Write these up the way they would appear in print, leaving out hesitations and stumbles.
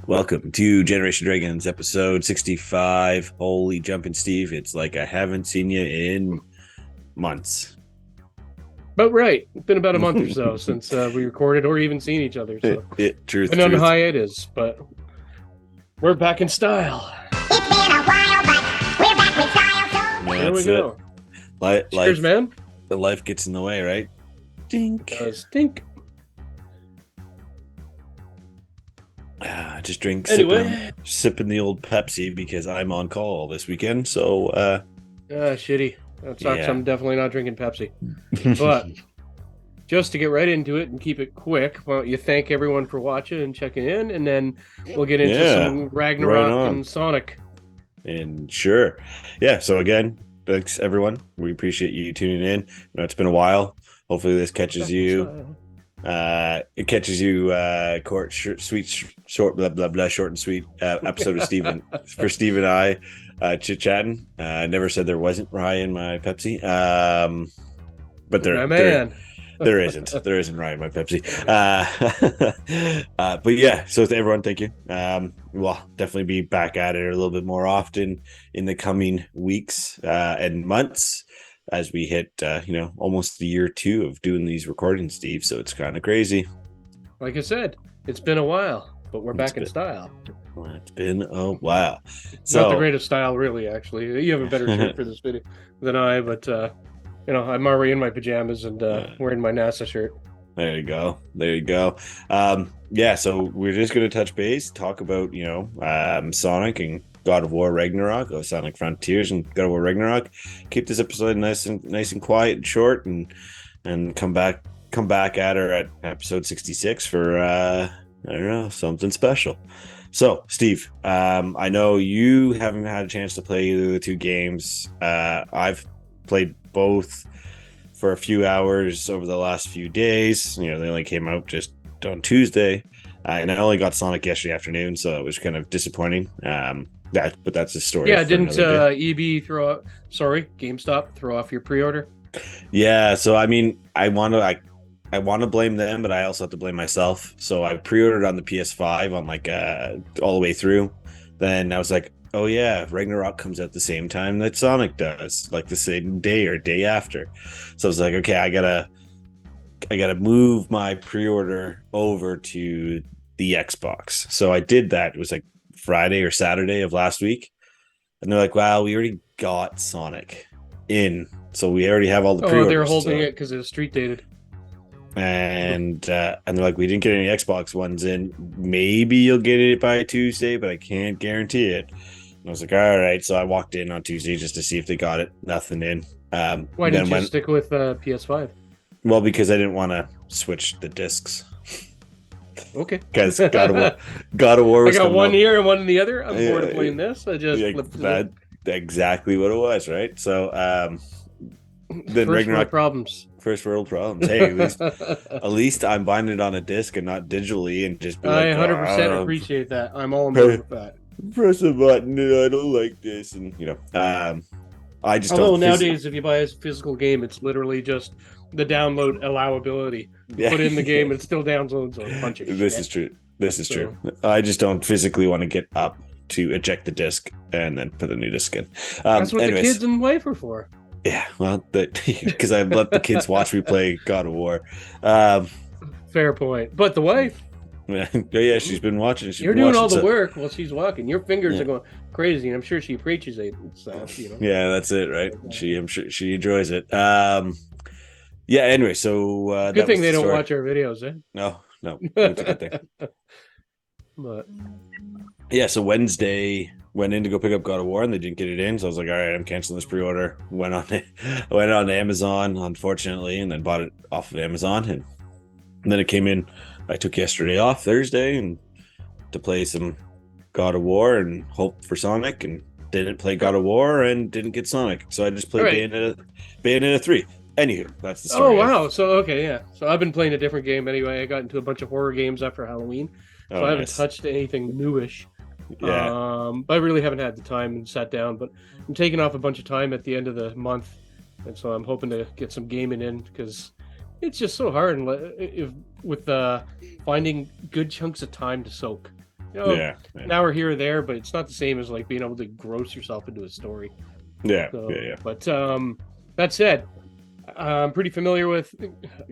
Welcome to Generation Dragons episode 65. Holy jumping Steve, it's like I haven't seen you in months. But right, it's been about a month or so since we recorded or even seen each other. So Truth, been on hiatus, but we're back in style. It's been a while, but we're back with style. So Here we go. Cheers, man. The life gets in the way, right? Dink. Stink. Just drink, Anyway. sipping the old Pepsi because I'm on call this weekend. So, Shitty. That sucks. Yeah. I'm definitely not drinking Pepsi. But just to get right into it and keep it quick, why don't you thank everyone for watching and checking in, and then we'll get into some Ragnarök and Sonic. And sure. Yeah. So again, thanks everyone. We appreciate you tuning in. I know it's been a while. Hopefully this catches you. It catches you short and sweet episode of Steven for Steve and I chit-chatting. I never said there wasn't rye in my Pepsi. But there isn't rye in my Pepsi. But yeah, so to everyone, thank you. We'll definitely be back at it a little bit more often in the coming weeks and months as we hit almost the year 2 of doing these recordings, Steve. So it's kind of crazy. Like I said, it's been a while, but we're back in style. Well, it's been a while. Not the greatest style, really. Actually, you have a better shirt for this video than I, but I'm already in my pajamas and wearing my NASA shirt. There you go. Yeah, so we're just going to touch base, talk about Sonic and God of War Ragnarök, or Sonic Frontiers and God of War Ragnarök. Keep this episode nice and quiet and short, and come back at her at episode 66 for I don't know, something special. So, Steve, I know you haven't had a chance to play either of the two games. I've played both for a few hours over the last few days. They only came out just on Tuesday, and I only got Sonic yesterday afternoon, so it was kind of disappointing. But that's a story. Yeah, didn't GameStop throw off your pre-order? Yeah, so I mean, I want to blame them, but I also have to blame myself. So I pre-ordered on the PS5 on all the way through. Then I was like, oh yeah, Ragnarok comes out the same time that Sonic does, like the same day or day after. So I was like, okay, I gotta move my pre-order over to the Xbox. So I did that. It was like Friday or Saturday of last week, and they're like, wow, we already got Sonic in, so we already have all the pre-orders. They're holding it because it was street dated. And they're like, we didn't get any Xbox ones in. Maybe you'll get it by Tuesday, but I can't guarantee it. And I was like, all right. So I walked in on Tuesday just to see if they got it. Nothing in. Why didn't you stick with PS5? Well, because I didn't want to switch the discs. Okay. Because God of War was I got one up here and one in the other. I'm bored of playing this. I just flipped that. Exactly what it was, right? So then Ragnarok problems. First world problems. Hey, at least I'm binding it on a disc and not digitally, and just be like, I 100% appreciate that. I'm all in with that. Press a button. I don't like this, and I just. Although nowadays, if you buy a physical game, it's literally just the download allowability. Yeah. Put in the game, it still downloads a bunch of shit. This is true. I just don't physically want to get up to eject the disc and then put a new disc in. That's what the kids and wife are for. Yeah, well, because I let the kids watch me play God of War. Fair point. But the wife, yeah, she's been watching. You're doing all the work while she's walking. Your fingers are going crazy, and I'm sure she appreciates it. Yeah, that's it, right? I'm sure she enjoys it. Yeah. Anyway, so good thing they don't watch our videos, eh? No, it's a good thing. But yeah, so Wednesday went in to go pick up God of War, and they didn't get it in. So I was like, all right, I'm canceling this pre-order. Went on Amazon, unfortunately, and then bought it off of Amazon, and then it came in. I took yesterday off, Thursday, and to play some God of War and hope for Sonic, and didn't play God of War and didn't get Sonic. So I just played Bayonetta 3. Anywho, that's the story. Oh, wow. So, okay, yeah. So I've been playing a different game anyway. I got into a bunch of horror games after Halloween. So I haven't touched anything newish. Yeah. I really haven't had the time and sat down, but I'm taking off a bunch of time at the end of the month. And so I'm hoping to get some gaming in because it's just so hard with finding good chunks of time to soak. Yeah. An hour here or there, but it's not the same as like being able to gross yourself into a story. Yeah. So, Yeah. But that said, I'm pretty familiar with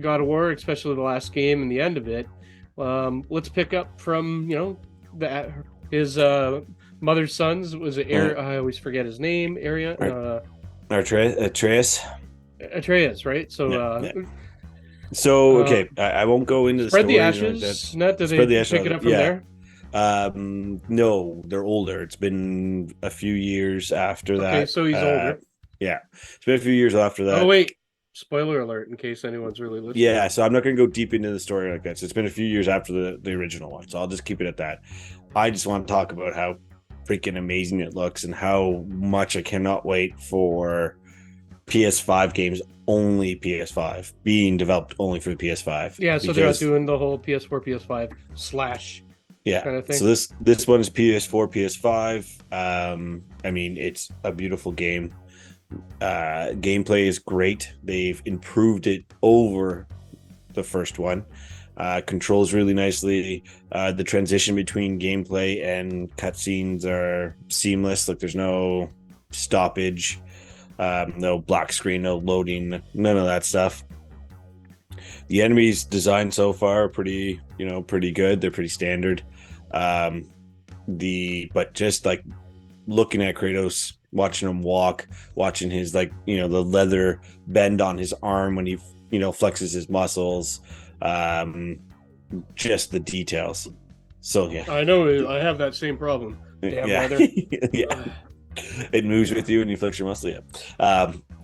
God of War, especially the last game and the end of it. Let's pick up from his mother's sons. Was it I always forget his name. Atreus. Atreus, right? So So okay, I won't go into the spread the story or anything like ashes. that. Not that Spread they the ashes. pick it up from there. No, they're older. It's been a few years after that. Okay, so he's older. Yeah, it's been a few years after that. Oh wait, spoiler alert! In case anyone's really listening. Yeah, so I'm not going to go deep into the story like that. So it's been a few years after the original one. So I'll just keep it at that. I just want to talk about how freaking amazing it looks and how much I cannot wait for PS5 games, only PS5, being developed only for the PS5. Yeah, so they're not doing the whole PS4, PS5 slash kind of thing. So this one is PS4, PS5. I mean, it's a beautiful game. Gameplay is great. They've improved it over the first one. Controls really nicely. The transition between gameplay and cutscenes are seamless. Like there's no stoppage, no black screen, no loading, none of that stuff. The enemies designed so far are pretty good. They're pretty standard. But just like looking at Kratos, watching him walk, watching his the leather bend on his arm when he flexes his muscles, just the details. So yeah, I know I have that same problem. Damn leather. Yeah. It moves with you and you flex your muscle. Yeah.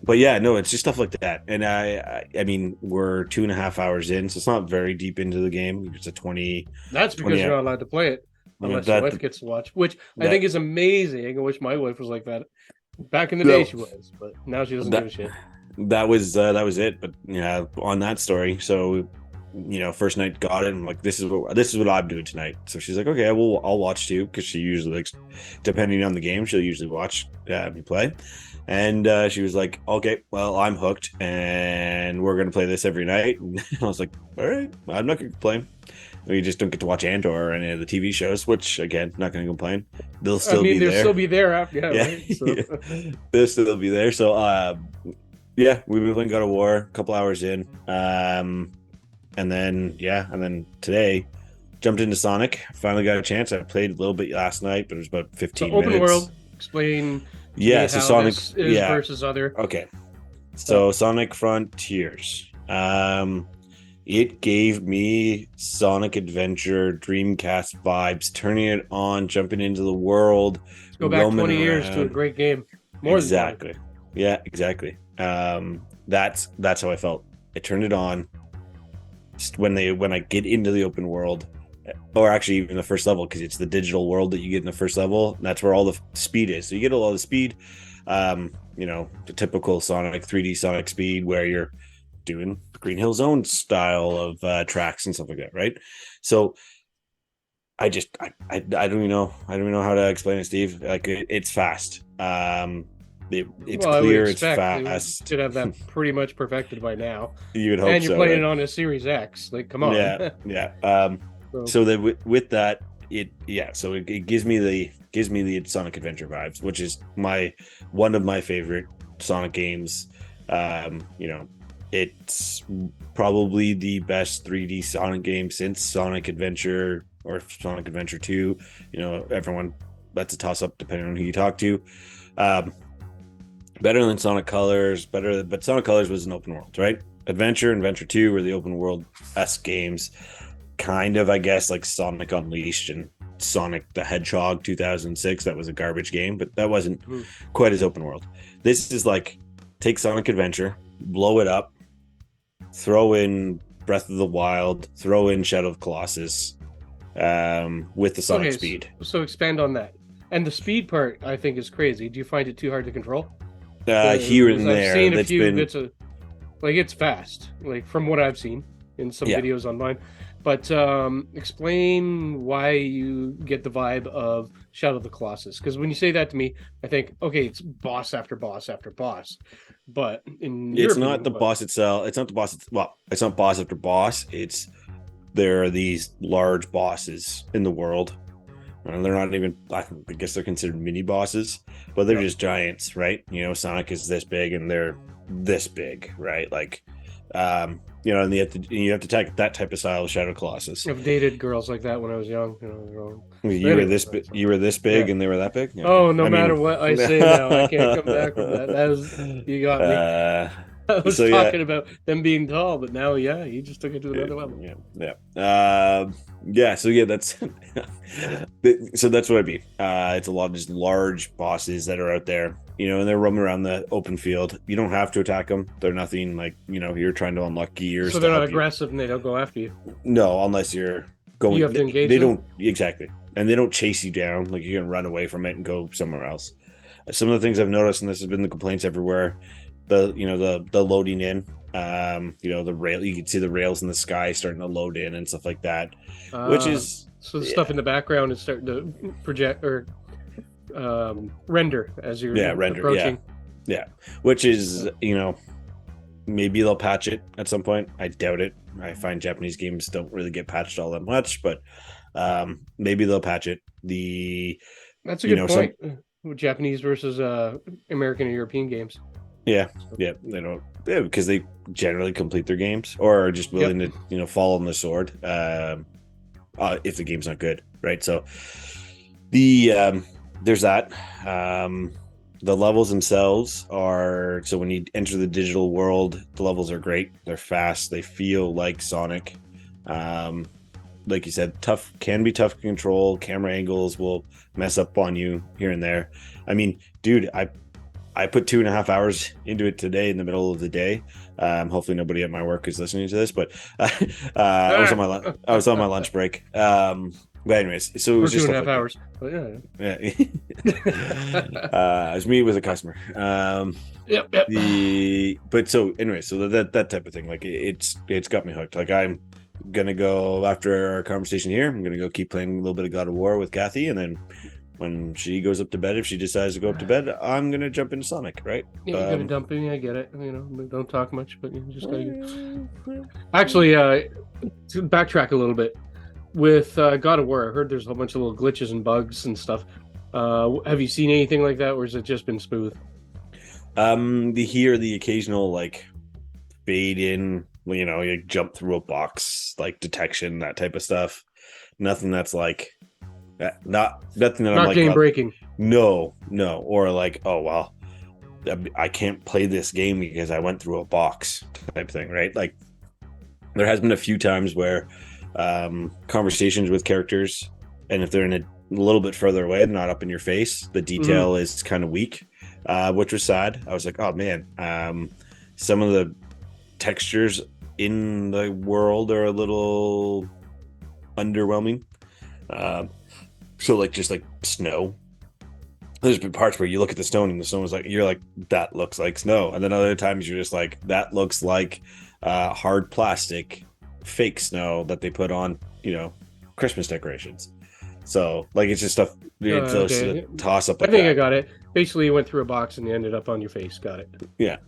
But yeah, no, it's just stuff like that. And I mean, we're 2.5 hours in, so it's not very deep into the game. It's a 20. That's because you're not allowed to play it unless your wife gets to watch, which I think is amazing. I wish my wife was like that. Back in the day, she was, but now she doesn't give a shit. That was it. But yeah, on that story, so first night got it. I'm like, this is what I'm doing tonight. So she's like, okay, I'll watch too, because she usually depending on the game, she'll usually watch me play. And she was like, okay, well, I'm hooked, and we're gonna play this every night. And I was like, all right, I'm not gonna complain. We just don't get to watch Andor or any of the TV shows, which again, not gonna complain. They'll still be there. They'll still be there after. Yeah. Right? So. They'll still be there. So yeah, we've been playing God of War, a couple hours in. And then today jumped into Sonic. Finally got a chance. I played a little bit last night, but it was about 15 minutes. Open world. Explain. Yeah, so Sonic is versus other. Okay. So Sonic Frontiers. It gave me Sonic Adventure Dreamcast vibes, turning it on, jumping into the world. Let's go back 20 years to a great game. Exactly. Yeah, exactly. That's how I felt. I turned it on. Just when I get into the open world, or actually even the first level, because it's the digital world that you get in the first level. That's where all the speed is. So you get a lot of speed, the typical Sonic 3D Sonic speed where you're doing Green Hill Zone style of tracks and stuff like that, right? So I don't even know how to explain it, Steve. Like it's fast. It's clear, it's fast. You should have that pretty much perfected by now. You would hope, and you're so, playing right? it on a Series X. Like, come on. Yeah. So that with that, it gives me the Sonic Adventure vibes, which is one of my favorite Sonic games. It's probably the best 3D Sonic game since Sonic Adventure or Sonic Adventure 2. Everyone, that's a toss up depending on who you talk to. Better than Sonic Colors, but Sonic Colors was an open world, right? Adventure and Adventure 2 were the open world-esque games. Kind of, I guess, like Sonic Unleashed and Sonic the Hedgehog 2006. That was a garbage game, but that wasn't quite as open world. This is like, take Sonic Adventure, blow it up, throw in Breath of the Wild, throw in Shadow of the Colossus, with the Sonic speed. So expand on that. And the speed part, I think, is crazy. Do you find it too hard to control? Here and there. I've seen a few bits of, it's fast, like from what I've seen in some videos online. But explain why you get the vibe of Shadow of the Colossus. Because when you say that to me, I think, okay, it's boss after boss after boss. But it's not the boss itself. It's not the boss. It's not boss after boss. There are these large bosses in the world And they're not even, I guess they're considered mini bosses, but they're just giants, right? Sonic is this big and they're this big, right? Like, and you have to attack that type of style of Shadow Colossus. I've dated girls like that when I was young. They're all... You were this big and they were that big. Yeah. Oh, no matter what I say now, I can't come back from that. You got me. I was talking about them being tall, but now, you just took it to another level. That's so that's what I mean. It's a lot of just large bosses that are out there, and they're roaming around the open field. You don't have to attack them. They're nothing like, you're trying to unlock gears. So they're not aggressive and they don't go after you. No, unless you're going. You have to engage They them? don't exactly, and they don't chase you down. Like you can run away from it and go somewhere else. Some of the things I've noticed, and this has been the complaints everywhere. The loading in, the rail, you can see the rails in the sky starting to load in and stuff like that, which is so the stuff in the background is starting to project or render as you're approaching. Which is maybe they'll patch it at some point. I doubt it. I find Japanese games don't really get patched all that much, but maybe they'll patch it. That's a good point. Japanese versus American and European games. Yeah, they don't. Yeah, because they generally complete their games or are just willing to, fall on the sword if the game's not good, right? So there's that. The levels themselves are, so when you enter the digital world, the levels are great. They're fast. They feel like Sonic. Like you said, can be tough to control. Camera angles will mess up on you here and there. I mean, dude, I put 2.5 hours into it today in the middle of the day. Hopefully nobody at my work is listening to this, but I was on my lunch break. But anyways, so it was just 2.5 hours. But I was meeting with a customer. Yep. But so anyway, so that type of thing, like it's got me hooked. Like I'm gonna go after our conversation here. I'm gonna go keep playing a little bit of God of War with Kathy, and then when she goes up to bed, if she decides to go up to bed, I'm gonna jump into Sonic, right? Yeah, you're gonna dump in. I get it. Don't talk much, but you just gotta. Actually, to backtrack a little bit with God of War, I heard there's a whole bunch of little glitches and bugs and stuff. Have you seen anything like that, or has it just been smooth? The occasional like fade in, you jump through a box, like detection, that type of stuff. Nothing that's like. Nothing that I'm like game breaking. No, or like, oh well, I can't play this game because I went through a box type thing, right? Like there has been a few times where conversations with characters, and if they're in a little bit further away, not up in your face, the detail is kind of weak, which was sad. I was like, oh man, some of the textures in the world are a little underwhelming. So like just like snow, there's been parts where you look at the stone and the stone is like, you're like, that looks like snow, and then other times you're just like, that looks like hard plastic fake snow that they put on Christmas decorations. So like it's just stuff. Okay. Toss up. I think I got it. Basically, you went through a box and you ended up on your face. Got it. Yeah.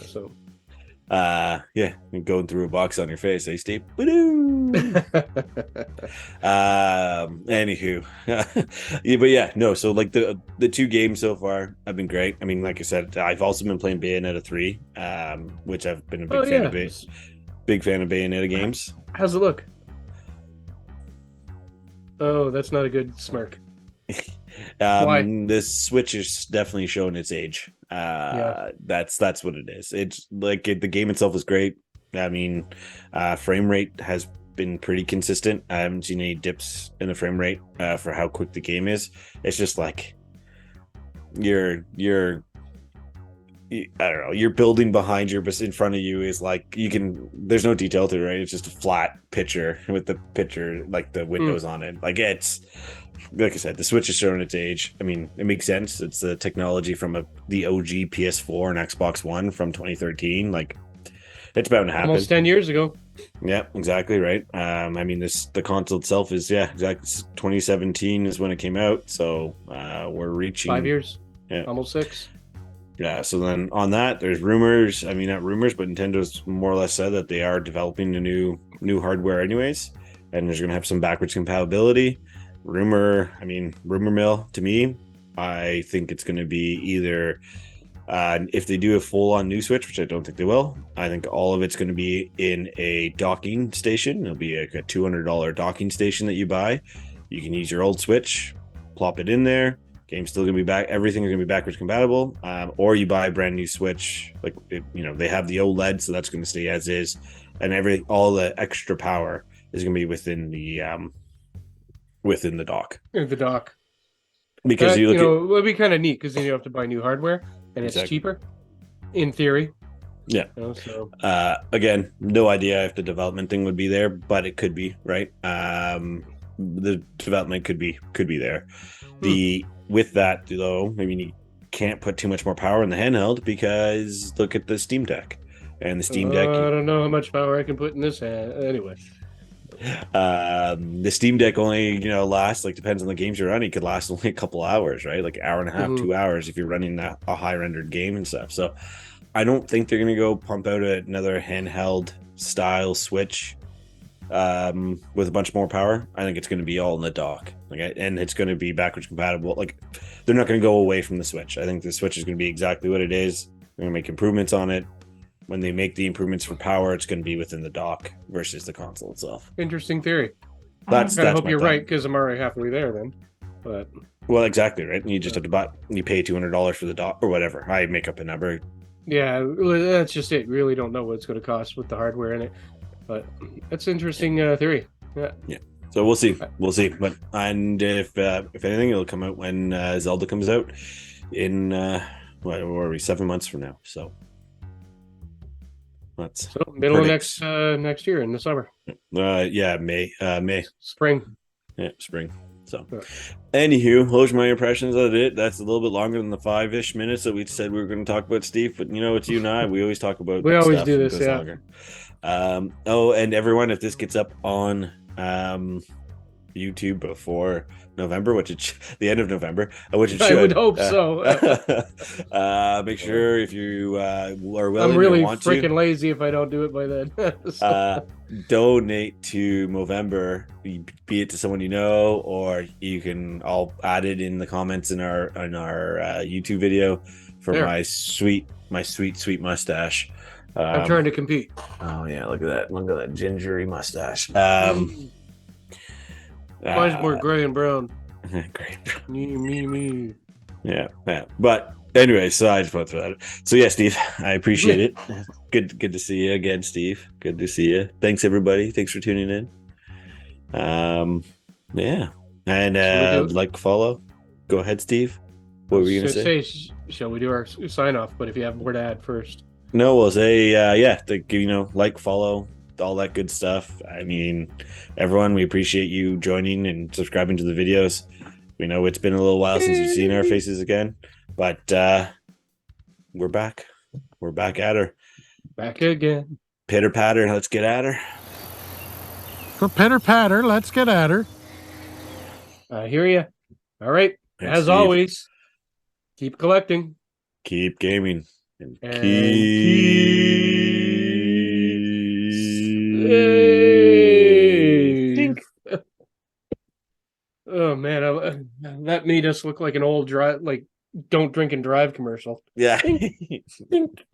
So. Going through a box on your face, Steve? Anywho, so like the two games so far have been great. I mean, like I said, I've also been playing Bayonetta 3, which I've been a big fan of. Big fan of Bayonetta games. How's it look? Oh, that's not a good smirk. Why? The Switch is definitely showing its age. That's what it is. It's like the game itself is great. I mean, frame rate has been pretty consistent. I haven't seen any dips in the frame rate for how quick the game is. It's just like you're I don't know, you're building behind you, but in front of you is like there's no detail to it, right? It's just a flat picture with the picture, like the windows on it. Like it's, like I said, the Switch is showing its age. I mean, it makes sense. It's the technology from the OG PS4 and Xbox One from 2013. Like it's bound to happen. Almost 10 years ago. Yeah, exactly right. I mean, the console itself is, exactly. 2017 is when it came out. So we're reaching 5 years. Yeah. Almost 6. Yeah, so then on that, there's rumors. I mean, not rumors, but Nintendo's more or less said that they are developing a new hardware anyways, and there's going to have some backwards compatibility. rumor mill to me, I think it's going to be either if they do a full-on new Switch, which I don't think they will, I think all of it's going to be in a docking station. It'll be like a $200 docking station that you buy. You can use your old Switch, plop it in there. Game's still going to be back. Everything is going to be backwards compatible. Or you buy a brand new Switch. Like they have the OLED, so that's going to stay as is, and all the extra power is going to be within the dock. In the dock. Because it would be kind of neat because then you have to buy new hardware and it's cheaper, in theory. Yeah. So again, no idea if the development thing would be there, but it could be, right? The development could be there. With that though, you can't put too much more power in the handheld because look at the Steam Deck. And the Steam Deck. I don't know how much power I can put in this hand. Anyway. The Steam Deck only lasts, like, depends on the games you're running, could last only a couple hours, right? Like hour and a half, 2 hours if you're running a high rendered game and stuff. So I don't think they're gonna go pump out another handheld style Switch with a bunch more power. I think it's going to be all in the dock, and it's going to be backwards compatible. Like, they're not going to go away from the Switch. I think the Switch is going to be exactly what it is. They're going to make improvements on it. When they make the improvements for power, it's going to be within the dock versus the console itself. Interesting theory. I hope you're right, because I'm already halfway there then. But well, exactly, right. You just have to buy. You pay $200 for the dock or whatever. I make up a number. Yeah, that's just it. Really don't know what it's going to cost with the hardware in it. But that's interesting theory. Yeah. So we'll see. But if anything, it'll come out when Zelda comes out in what are we, 7 months from now? So that's middle of next year in the summer. May. Spring. Yeah, spring. So, anywho, those are my impressions of it. That's a little bit longer than the 5-ish minutes that we said we were going to talk about Steve. But it's you and I. We always talk about. We always do this. Yeah. Longer. And everyone, if this gets up on YouTube before November, the end of November, which it should. I would hope so. Make sure if you are willing, I'm really freaking lazy if I don't do it by then. Donate to Movember, be it to someone you know, or I'll add it in the comments in our YouTube video for my sweet mustache. I'm trying to compete. Oh yeah, look at that gingery mustache. Mine's more gray and brown. Gray. Me. Yeah. But anyway, so I just want to throw that. So yeah, Steve, I appreciate it. Good to see you again, Steve. Good to see you. Thanks everybody. Thanks for tuning in. Yeah, and follow. Go ahead, Steve. What were you gonna say? Shall we do our sign off? But if you have more to add first. No, we'll say follow, all that good stuff. I mean, everyone, we appreciate you joining and subscribing to the videos. We know it's been a little while since you've seen our faces again, but we're back. We're back at her. Back again. Pitter patter, let's get at her. For pitter patter, let's get at her. I hear you. All right. Thanks, as Steve. always, keep collecting. Keep gaming. And Dink. Oh man, that made us look like an old don't drink and drive commercial. Yeah. Dink.